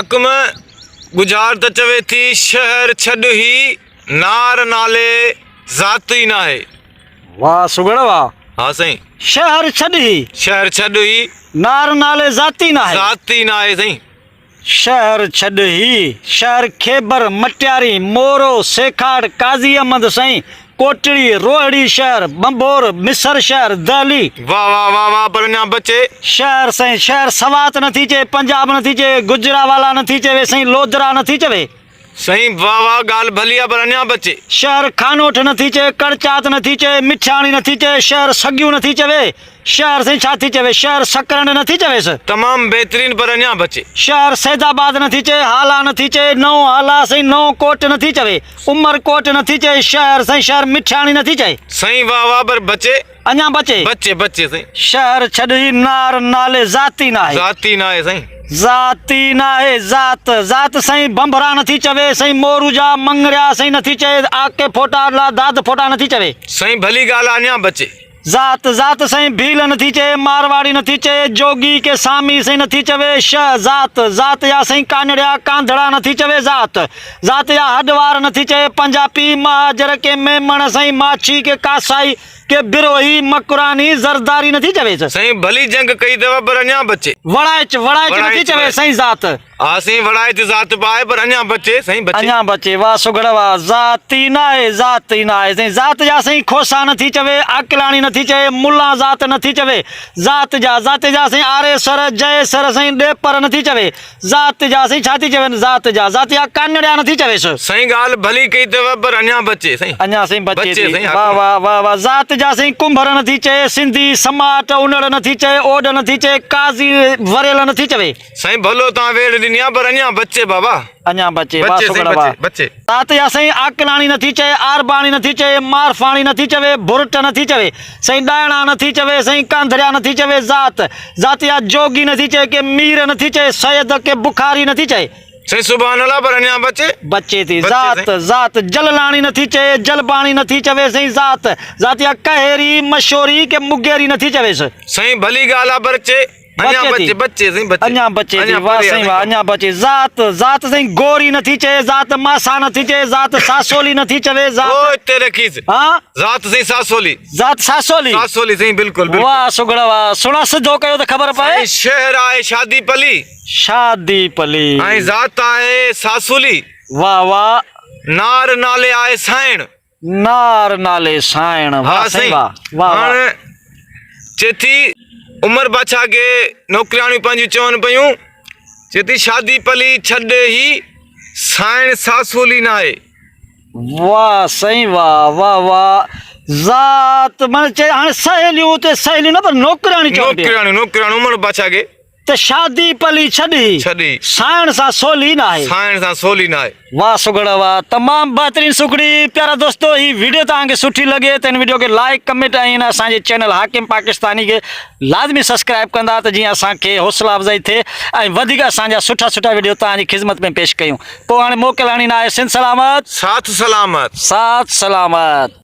हाकिम गुजार त चवे थी शहर छॾ ही नार नाले ज़ाती ना है। वाह सुगड़ वाह। हाँ साईं, शहर छॾी शहर छॾ ही नार नाले ज़ाती ना है। ज़ाती ना है साईं। शहर छॾी शहर खेबर मटियारी मोरो सेखाड़ काज़ी अहमद साईं कोटड़ी रोहड़ी शहर बंबोर मिसर शहर दहली। वाह वाह वाह वाह, पर अञा बचे। शहर साईं शहर सवात नथी चए, पंजाब नथी चए, गुजरावाला नथी चवे साईं, लोधरा नथी चवे साईं। वाह वाह, ॻाल्हि भली आहे पर अञा बचे। शहर खानोठ नथी चए, कड़चात नथी चए, मिठाणी नथी चए, शहर सगियूं नथी चवे, शहर साईं छा थी चवे, शहर सकरंड नथी चवेसि। तमामु बहितरीन पर अञा बचे। शहर सैदाबाद नथी चए, हाला नथी चए, नओं हाला साईं, नओं कोट नथी चवे, उमरकोट नथी चए, शहर साईं शहर मिठाणी नथी चए साईं। वाह वाह, पर बचे। अञा बचे बचे बचे साईं। शहर छॾी नार नाले ज़ाती ना आहे। ज़ाती ना आहे साईं। ज़ाती ना आहे ज़ात ज़ात साईं बंभरा नथी चवे साईं, मोरूजा मंगरिया साईं नथी चए, आके फोटा दाद फोटा नथी चवे साईं। भली ॻाल्हि आहे, अञा बचे। ज़ात ज़ात साईं भील नथी चए, मारवाड़ी नथी चए, जोगी के सामी साईं नथी चवे शह ज़ात ज़ात या साईं कानड़िया कांधड़ा नथी चवे ज़ात ज़ात या हडवार नथी चए, पंजाबी महाजर के मेमण साईं, माछी के कासाई के बिरोही मकुरानी ज़रदारी नथी चवे साईं। भली जंग कई अथव पर अञा बचे। वड़ाइच वड़ाइच नथी चवे साईं ज़ात। हा साईं, वड़ाइच ज़ात पाए पर अञा बचे साईं, बचे। अञा बचे। वाह सुगड़ वाह। ज़ाती ना आहे ज़ाती ना आहे साईं। ज़ात जा साईं खोसा नथी चवे, अकलाणी नथी चए, मुल्ला ज़ात नथी चवे, ज़ात जा साईं आरे सर जय सर साईं ॾेपर नथी चवे, ज़ात जा साईं छा थी चवे, ज़ात जा कानड़िया नथी चवेसि साईं। ॻाल्हि भली कई अथव पर अञा बचे साईं। अञा साईं बचे बचे थी। साईं। वाह वाह वाह वाह। ज़ात जा साईं कुंभर नथी चए, सिंधी समाट उनड़ नथी चए, ओड नथी चए, काज़ी वरियल नथी चवे साईं। भलो तव्हां वेड़ ॾिनी आहे पर अञा बचे बाबा। अञा बचे। वाह बचे सुगड़ साईं, वाह। बचे बचे। ज़ात या साईं आकलाणी नथी चए, आरबाणी नथी चए, मारफाणी नथी चवे, भुरट नथी चवे साईं, ॾायणा नथी चवे साईं, कांधरिया नथी चवे ज़ात ज़ात या जोगी नथी चए, के मीर नथी चए, सैयद के बुखारी नथी चए साईं। सुभान अल्लाह, पर अञा बचे। बचे थी। बचे ज़ात ज़ात जललाणी नथी चए, जलबाणी नथी चवे साईं, ज़ात ज़ात या कहेरी मशोरी के मुगेरी नथी चवेसि साईं। भली ॻाल्हि आहे पर अचे। अञा बचे बचे साईं, बचे। अञा बचे थी। वाह साईं वाह। अञा बचे। ज़ात ज़ात साईं गोरी नथी चए, ज़ात मासा नथी चए, ज़ात सासोली नथी चवे, ज़ात ओ हिते रखीस। हाँ ज़ात साईं सासोली। ज़ात सासोली। सासोली साईं, बिल्कुलु बिल्कुलु। वाह सुगड़ वाह। सुणा सिधो कयो त ख़बर पए। साईं शहर आहे शादी पली शादी पली ऐं ज़ात आहे सासोली। वाह वाह। नार नाले आहे साइण। नार नाले साइण। वाह हाँ साईं साईं। वाह वाह वाह। हाणे चेती उमर बादशाह खे नौकरियाणियूं पंहिंजियूं चवनि पियूं, चेती शादी पली छॾ ही साइण सासोली न आहे। वाह साईं वाह वाह वाह। ज़ात मन चए हाणे सहेलियूं ते सहेलियूं न पर नौकराणी नौकरियाणियूं उमर बादशाह खे त शादी पली छॾी साइण सां सोली न आहे। साइण सां सोली न आहे। वाह सुगड़ वाह। तमामु बहितरीन सुखड़ी। प्यारा दोस्तो, ही वीडियो तव्हांखे सुठी लॻे त हिन वीडियो खे लाइक कमेंट ऐं असांजे चैनल हाकिम पाकिस्तानी खे लाज़मी सब्सक्राइब कंदा त जीअं असांखे हौसला अफ़ज़ाई थिए ऐं वधीक असांजा सुठा सुठा वीडियो तव्हांजी ख़िदमत में पेश कयूं। पोइ हाणे मोकिल हाणे न आहे। सिंध सलामत, साथ सलामत। साथ सलामत।